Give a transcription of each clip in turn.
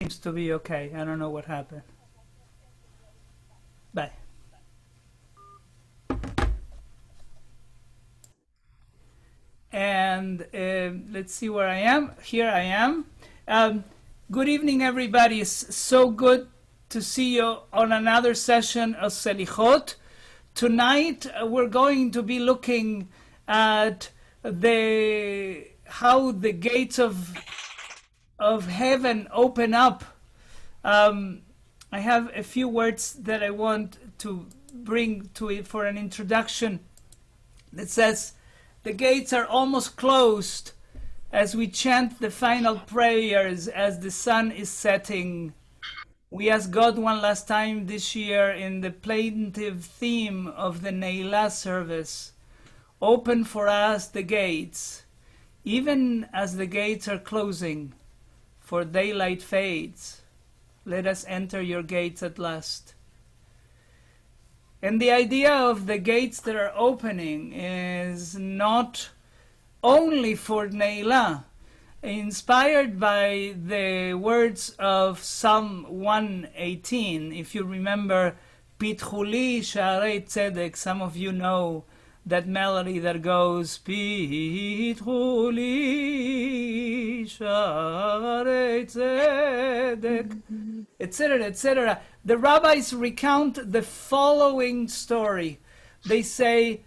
Seems to be okay. I don't know what happened. Bye. And let's see where I am. Here I am. Good evening, everybody. It's so good to see you on another session of Selihot. Tonight we're going to be looking at how the gates of heaven open up. I have a few words that I want to bring to it for an introduction. That says, the gates are almost closed as we chant the final prayers as the sun is setting. We asked God one last time this year in the plaintive theme of the Ne'ilah service, open for us the gates, even as the gates are closing, for daylight fades. Let us enter your gates at last. And the idea of the gates that are opening is not only for Ne'ilah, inspired by the words of Psalm 118. If you remember, Pithu Li Sha'ar Tzedek, some of you know that melody that goes Pithu Li Sha'ar Tzedek, etc., etc. The rabbis recount the following story. They say,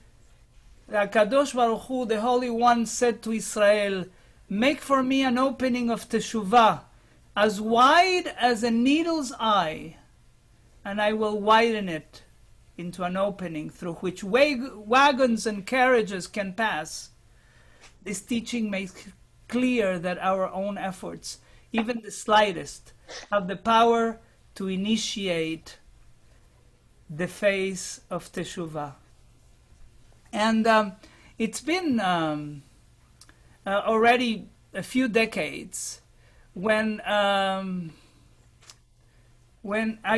Kadosh Baruch Hu, the Holy One, said to Israel, make for me an opening of teshuvah as wide as a needle's eye, and I will widen it into an opening through which wagons and carriages can pass. This teaching makes clear that our own efforts, even the slightest, have the power to initiate the phase of teshuvah. And it's been already a few decades when I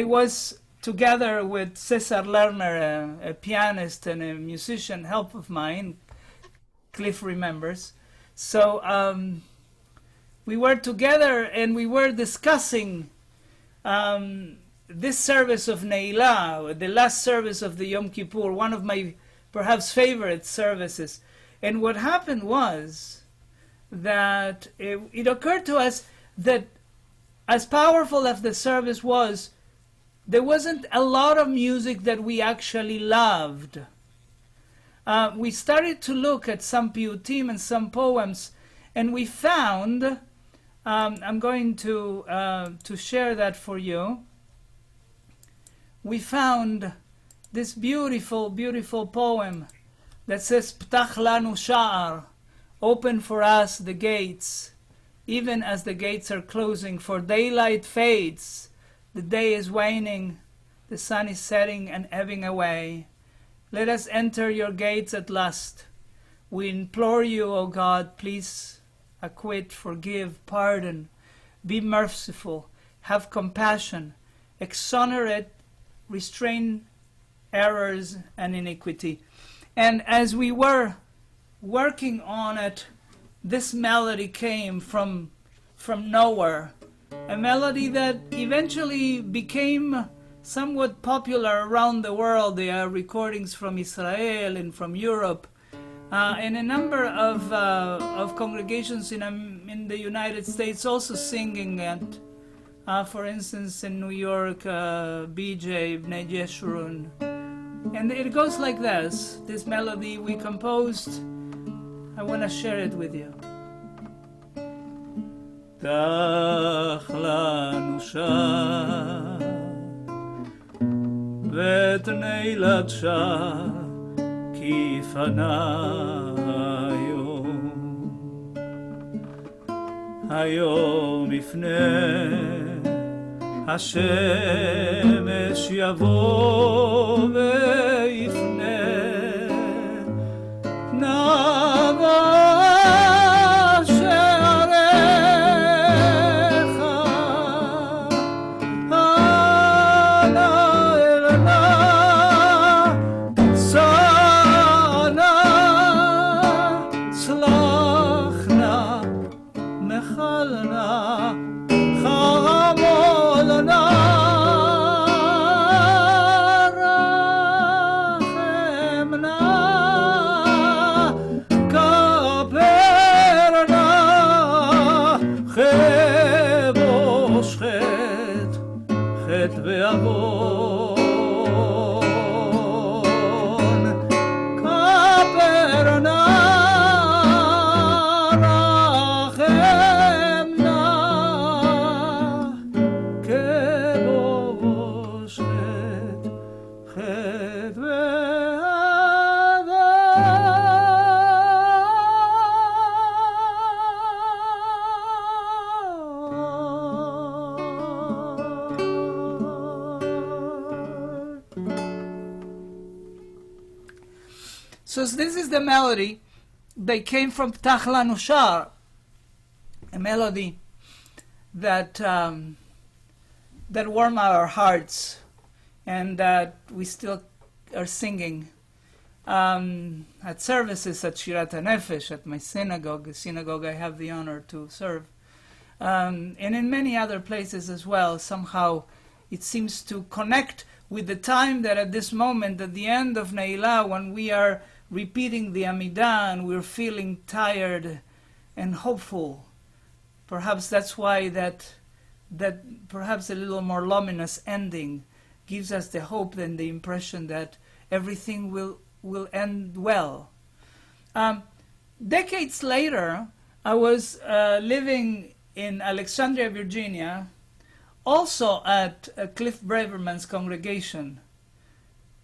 was together with Cesar Lerner, a pianist and a musician, help of mine, Cliff remembers. So we were together and we were discussing this service of Ne'ilah, the last service of the Yom Kippur, one of my perhaps favorite services. And what happened was that it occurred to us that as powerful as the service was, there wasn't a lot of music that we actually loved. We started to look at some piyutim and some poems, and we found, I'm going to share that for you. We found this beautiful, beautiful poem that says, Ptah Lanu Sha'ar, open for us the gates, even as the gates are closing, for daylight fades, the day is waning, the sun is setting and ebbing away. Let us enter your gates at last. We implore you, O God, please acquit, forgive, pardon, be merciful, have compassion, exonerate, restrain errors and iniquity. And as we were working on it, this melody came from nowhere. A melody that eventually became somewhat popular around the world. There are recordings from Israel and from Europe, and a number of congregations in the United States also singing it. For instance, in New York, BJ, Bnei Jeshurun. And it goes like this melody we composed. I want to share it with you. Ptah Lanu Sha'ar ואת נעילת שער כי פנה היום יפנה השמש יבוא ויפנה נבוא Chalna, Chalna, בעוון כפר נא רחם נא כבוש חטא So this is the melody that came from Ptah Lanu Sha'ar, a melody that that warm our hearts and that we still are singing at services at Shirat HaNefesh, at my synagogue, the synagogue I have the honor to serve, and in many other places as well. Somehow it seems to connect with the time that at this moment, at the end of Ne'ilah, when we are repeating the Amidah and we're feeling tired and hopeful. Perhaps that's why that perhaps a little more luminous ending gives us the hope and the impression that everything will end well. Decades later, I was living in Alexandria, Virginia, also at Cliff Braverman's congregation,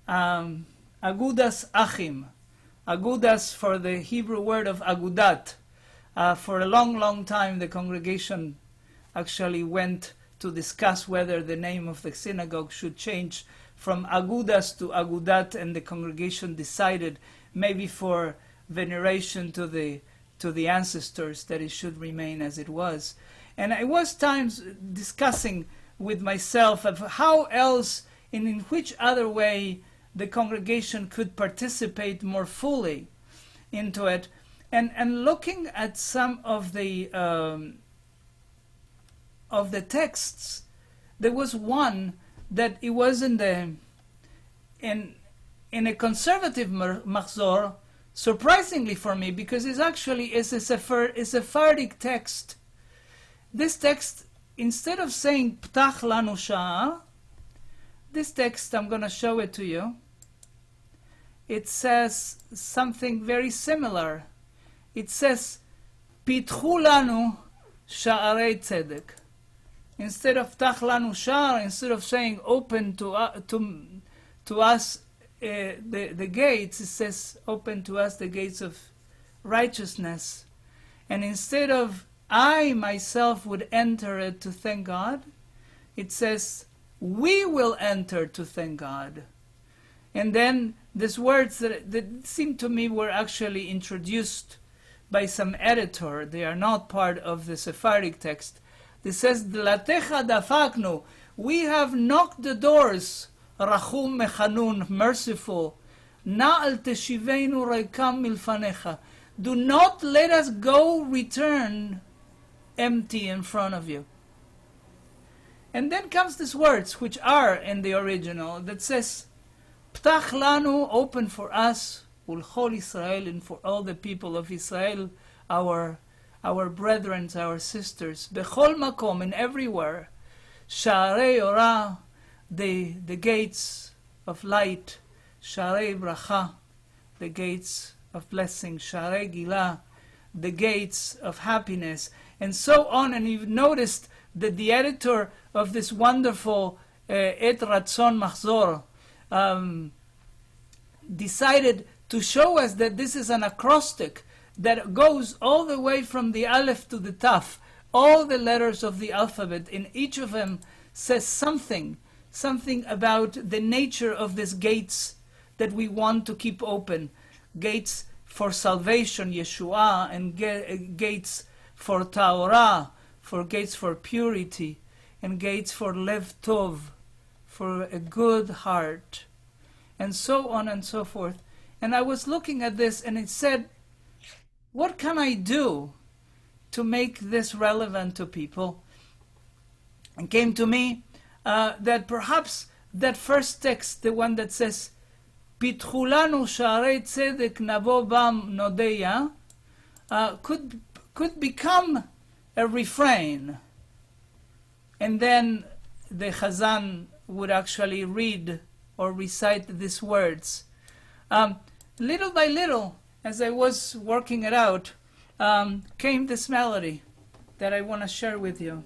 Agudas Achim. Agudas for the Hebrew word of agudat. For a long, long time, the congregation actually went to discuss whether the name of the synagogue should change from Agudas to Agudat, and the congregation decided, maybe for veneration to the ancestors, that it should remain as it was. And I was times discussing with myself of how else, and in which other way, the congregation could participate more fully into it, and looking at some of the texts, there was one that it was in a conservative machzor, surprisingly for me, because it's actually a Sephardic text. This text, instead of saying Ptah Lanu Sha'ar, this text, I'm going to show it to you. It says something very similar. It says, Pithu Lanu Sha'are Tzedek. Instead of Ptah Lanu Sha'ar, instead of saying open to us the gates, it says open to us the gates of righteousness. And instead of I myself would enter it to thank God, it says we will enter to thank God. And then these words that seemed to me were actually introduced by some editor. They are not part of the Sephardic text. This says, Dlatecha dafaknu, we have knocked the doors, Rachum mechanun, merciful, Na'al teshiveinu reikam milfanecha. Do not let us go return empty in front of you. And then comes these words, which are in the original, that says, Ptach Lanu, open for us, Ulchol Israel, and for all the people of Israel, our brethren, our sisters, Bechol Makom, and everywhere, Sha'are Ora, the gates of light, Sha'are Bracha, the gates of blessing, Sha'are Gilah, the gates of happiness, and so on. And you've noticed that the editor of this wonderful Et Ratzon Machzor decided to show us that this is an acrostic that goes all the way from the Aleph to the Taf. All the letters of the alphabet, in each of them says something about the nature of these gates that we want to keep open. Gates for salvation, Yeshua, and gates for Ta'orah, for gates for purity, and gates for Lev Tov, for a good heart, and so on and so forth. And I was looking at this, and it said, what can I do to make this relevant to people? And came to me that perhaps that first text, the one that says, Pithu Lanu Sha'are Tzedek Navo Bam Nodeya, could become a refrain. And then the Chazan would actually read or recite these words. Little by little, as I was working it out, came this melody that I want to share with you,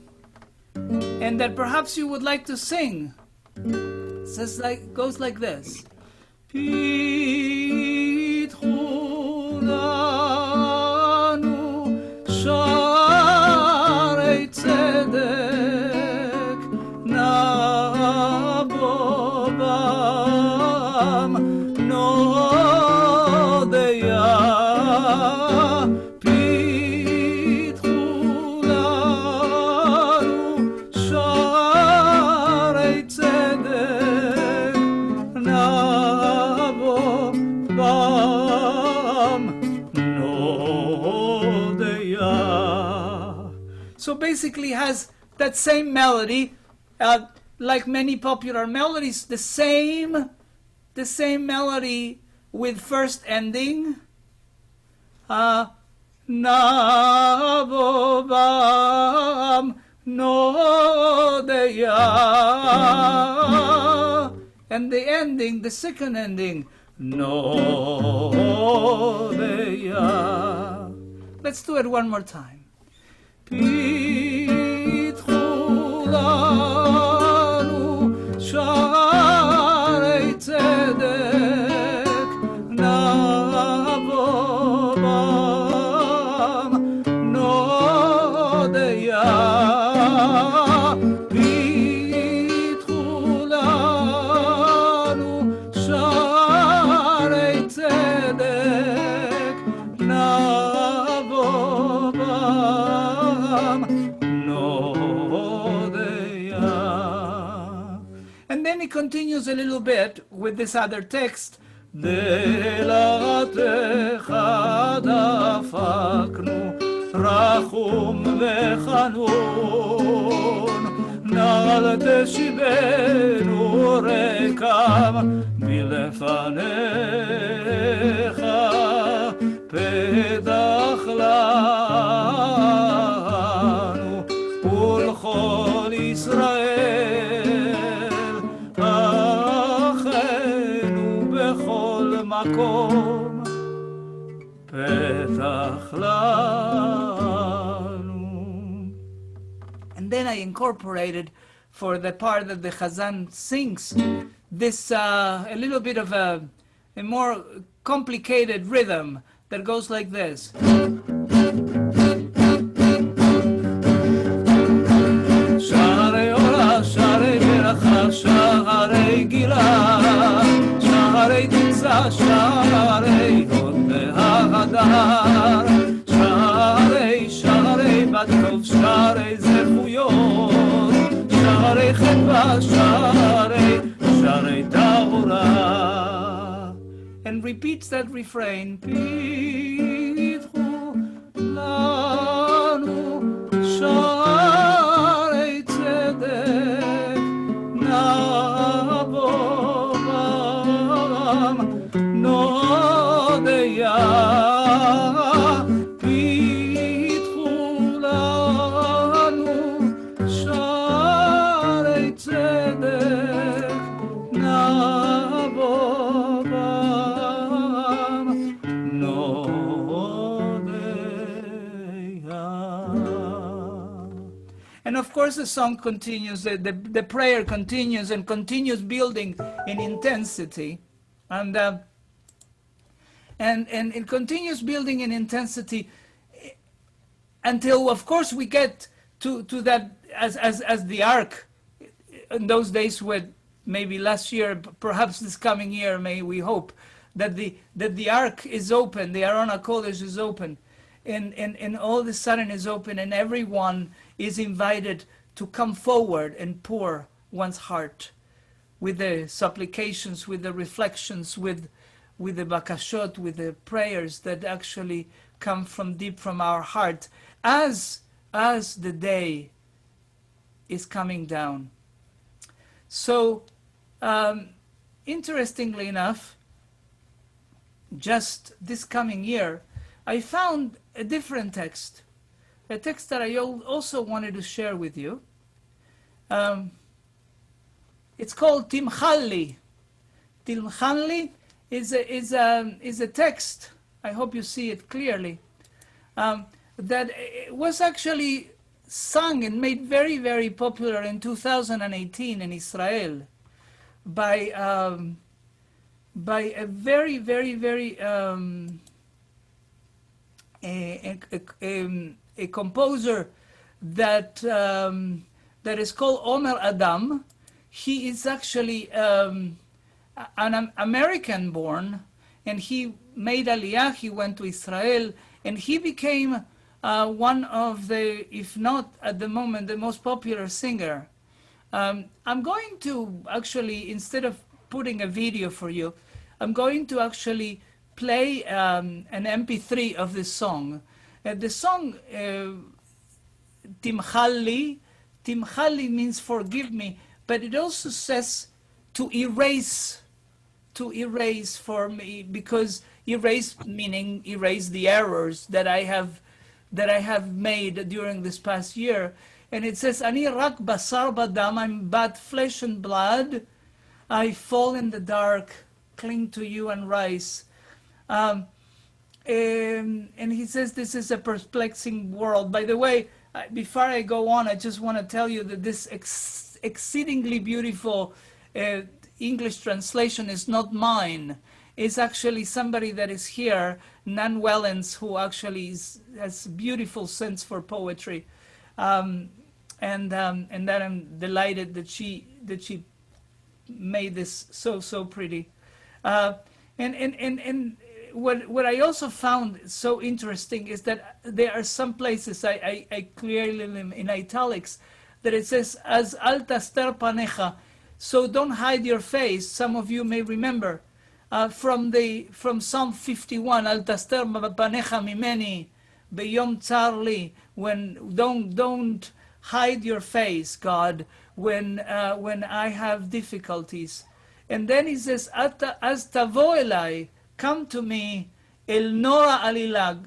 and that perhaps you would like to sing. It goes like this. Pithu Lanu Sha'ar Tzedek Nabobam Nodeya Pithu Lanu Sha'ar Tzedek Nabobam Nodeya. So basically has that same melody, like many popular melodies, the same melody with first ending. Nabobam Nodeya. And the ending, the second ending, Nodeya. Let's do it one more time. Pithu Lanu Sha'ar Tzedek Nabobam Nodeya Pithu Lanu Sha'ar Tzedek Nabobam Nodeya. And then he continues a little bit with this other text. Delatecha dafaknu rachum vechanun nal teshivenu rekam milefanecha Ptah Lanu ulchol Israel achenu bechol makom Ptah Lanu. And then I incorporated, for the part that the Chazan sings, this a little bit of a more complicated rhythm that goes like this. Sha'are ora, sha'are melacha, sha'are gila, sha'are titza, sha'are hod ve'hadar, sha'are bat tov, sha'are zechuyot, sha'are chedva, sha'are tahora. And repeats that refrain. Pithu Lanu Sha'ar Tzedek Nabobam Nodeya Pithu Lanu Sha'ar Tzedek Nabobam Nodeya. And of course the song continues, the prayer continues and continues building in intensity. And it continues building in intensity until, of course, we get to that, as the ark in those days, with maybe last year, perhaps this coming year, may we hope that the ark is open, the Arona Kodesh is open, and all of a sudden is open, and everyone is invited to come forward and pour one's heart with the supplications, with the reflections, with the bakashot, with the prayers that actually come from deep from our heart, as the day is coming down. So, interestingly enough, just this coming year, I found a different text, a text that I also wanted to share with you. It's called Timhal Li. Timhal Li is a text. I hope you see it clearly. That was actually sung and made very, very popular in 2018 in Israel by a very, very, very a composer that that is called Omer Adam. He is actually an American born, and he made Aliyah. He went to Israel, and he became one of the, if not at the moment, the most popular singer. I'm going to actually, instead of putting a video for you, I'm going to actually play an MP3 of this song. The song Timhal Li, Timhal Li means forgive me, but it also says to erase for me, because erase meaning erase the errors that I have made during this past year. And it says, Ani rak basar badam, I'm but flesh and blood. I fall in the dark, cling to you and rise. And he says this is a perplexing world. By the way, before I go on, I just want to tell you that this exceedingly beautiful English translation is not mine. It's actually somebody that is here, Nan Wellens, who actually has beautiful sense for poetry, and that I'm delighted that she made this so pretty. And what I also found so interesting is that there are some places I clearly in italics that it says as al taster panecha, so don't hide your face. Some of you may remember. From Psalm 51, Al taster panecha mimeni beyom tzar li, when don't hide your face, God, when I have difficulties. And then he says, as tavo elai, come to me, el nora alila.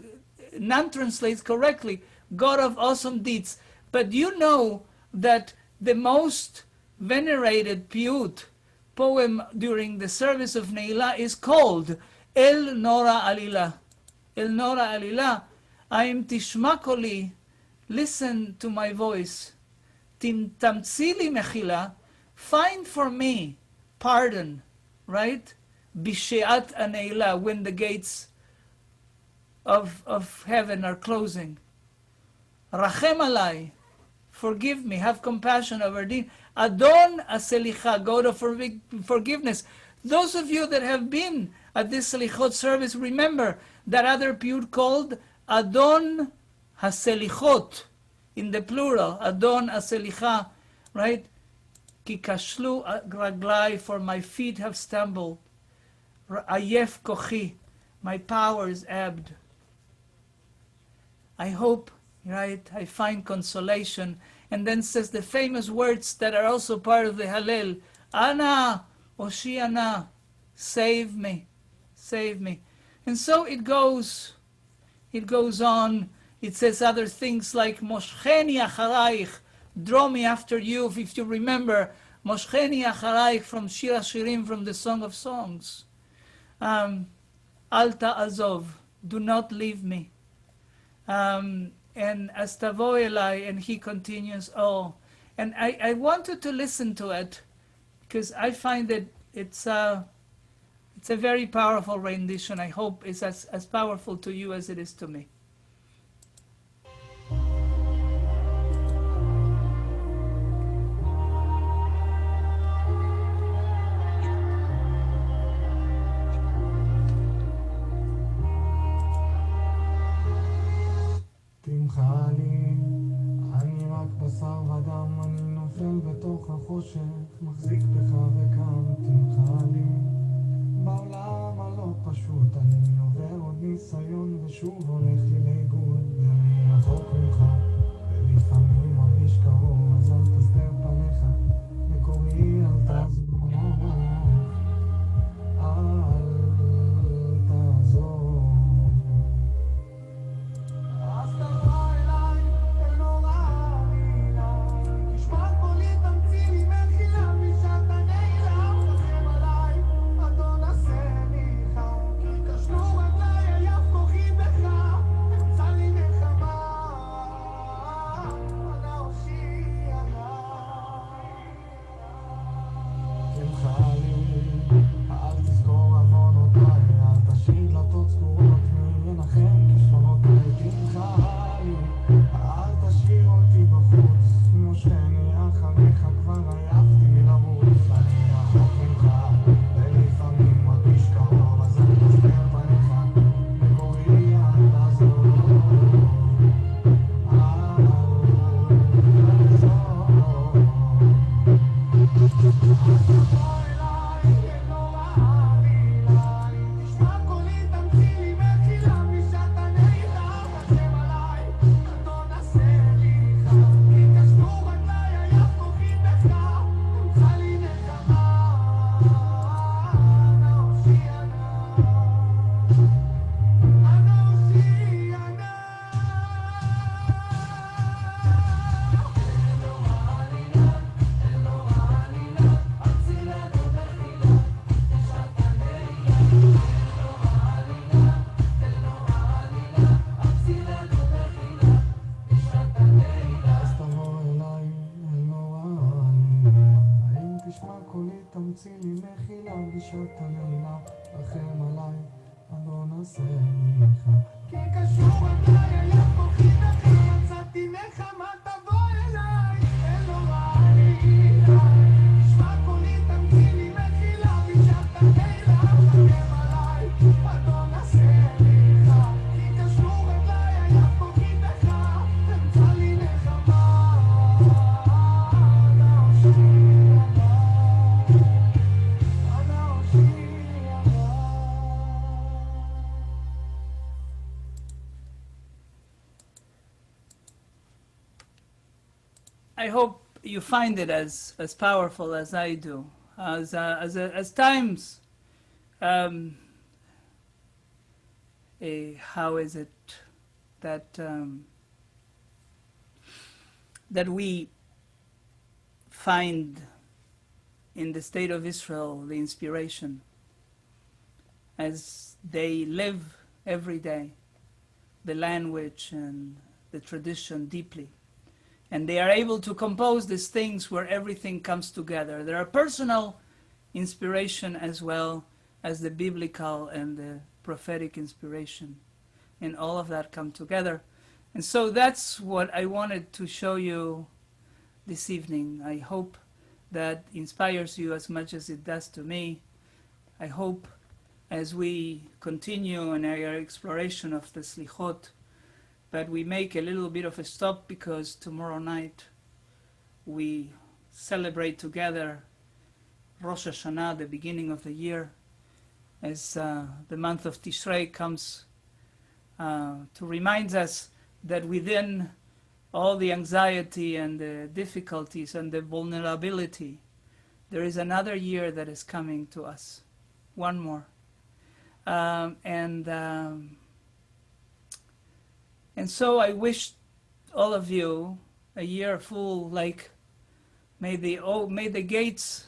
None translates correctly, God of awesome deeds. But you know that the most venerated piyut poem during the service of Ne'ilah is called El Nora Alila. El Nora Alila. I am tishma koli, listen to my voice. Tamtzi li mechila, find for me pardon, right? Bisheat Ne'ilah, when the gates of heaven are closing. Rachem alai, forgive me, have compassion over thee. Adon Aselicha, God of forgiveness. Those of you that have been at this Selichot service, remember that other piyut called Adon HaSelichot, in the plural, Adon Aselicha, right? Ki kashlu raglai, for my feet have stumbled. Ayef kochi, my powers ebbed. I hope, right, I find consolation. And then says the famous words that are also part of the Hallel, Ana, Oshiana, save me, save me. And so it goes on. It says other things like, Moshcheni acharaich, draw me after you. If you remember, Moshcheni acharaich from Shir HaShirim, from the Song of Songs. Alta azov, do not leave me. And Astavo Elai, and he continues, oh. And I wanted to listen to it because I find that it's a very powerful rendition. I hope it's as powerful to you as it is to me. אני רק בשר ודם, אני נופל בתוך החושך, מחזיק בך וקם, תמחה לי. בעולם הלא פשוט, אני עובר עוד ניסיון ושוב הולך לי לאיבוד, ואני רחוק ממך, ולפעמים מרגיש קרוב, אז אל תסתר פניך, וקוראי אל תעזוב, אל תעזוב. Shut תמציא לי מחילה בשעת הלילה, רחם עליי, אדון עשה מיכה. כי קשור עליי, היה כוחי דחי, מצאתי נחמה תבוא אליי, אלוהי אליי. תשמע קולי, תמציא לי מחילה בשעת הלילה, רחם עליי, אדון עשה מיכה. כי קשור עליי, היה כוחי דחי, תמצא לי נחמה. I hope you find it as powerful as I do. As times, how is it that that we find in the state of Israel the inspiration as they live every day the language and the tradition deeply. And they are able to compose these things where everything comes together. There are personal inspiration as well as the biblical and the prophetic inspiration. And all of that come together. And so that's what I wanted to show you this evening. I hope that inspires you as much as it does to me. I hope as we continue in our exploration of the Selihot, but we make a little bit of a stop because tomorrow night we celebrate together Rosh Hashanah, the beginning of the year, as the month of Tishrei comes to remind us that within all the anxiety and the difficulties and the vulnerability, there is another year that is coming to us, one more. And so I wish all of you a year full, like may the gates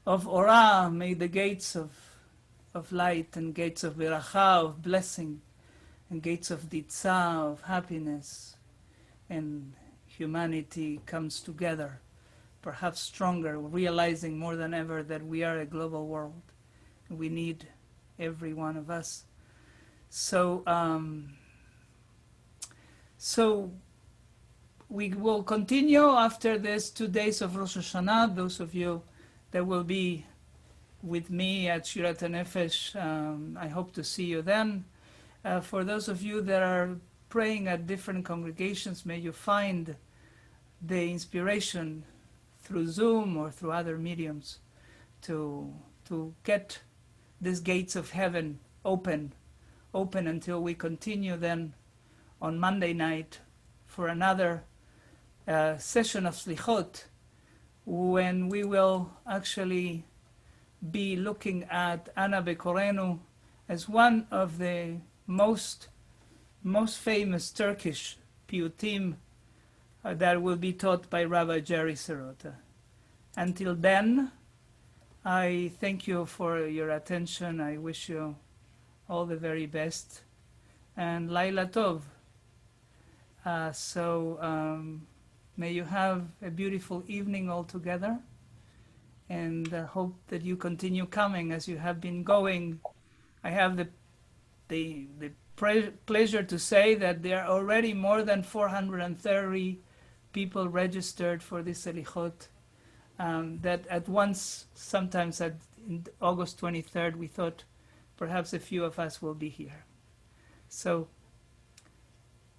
of Orah, may the gates of light and gates of Beracha, of blessing, and gates of Ditzah, of happiness, and humanity comes together, perhaps stronger, realizing more than ever that we are a global world. And we need every one of us. So we will continue after this 2 days of Rosh Hashanah. Those of you that will be with me at Shirat HaNefesh, I hope to see you then. For those of you that are praying at different congregations, may you find the inspiration through Zoom or through other mediums to get these gates of heaven open until we continue then on Monday night for another session of Slichot, when we will actually be looking at Ana Bekorenu as one of the most famous Turkish piyutim that will be taught by Rabbi Jerry Sirota. Until then, I thank you for your attention. I wish you all the very best. And Laila Tov. May you have a beautiful evening all together, and hope that you continue coming as you have been going. I have the pleasure to say that there are already more than 430 people registered for this Selichot, that at once, sometimes in August 23rd, we thought perhaps a few of us will be here. So,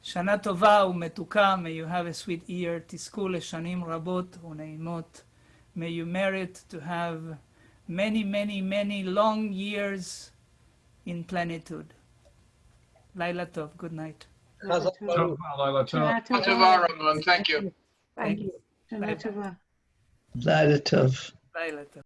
Shana Tova u'metuka, may you have a sweet year, tizku leshanim rabot u'neimot, May you merit to have many, many, many long years in plenitude. Laila Tov, good night. Shana Shana Tova, Tova. Ramon. Thank you. Thank you. Shana Tova. Laila Tov. Laila Tov.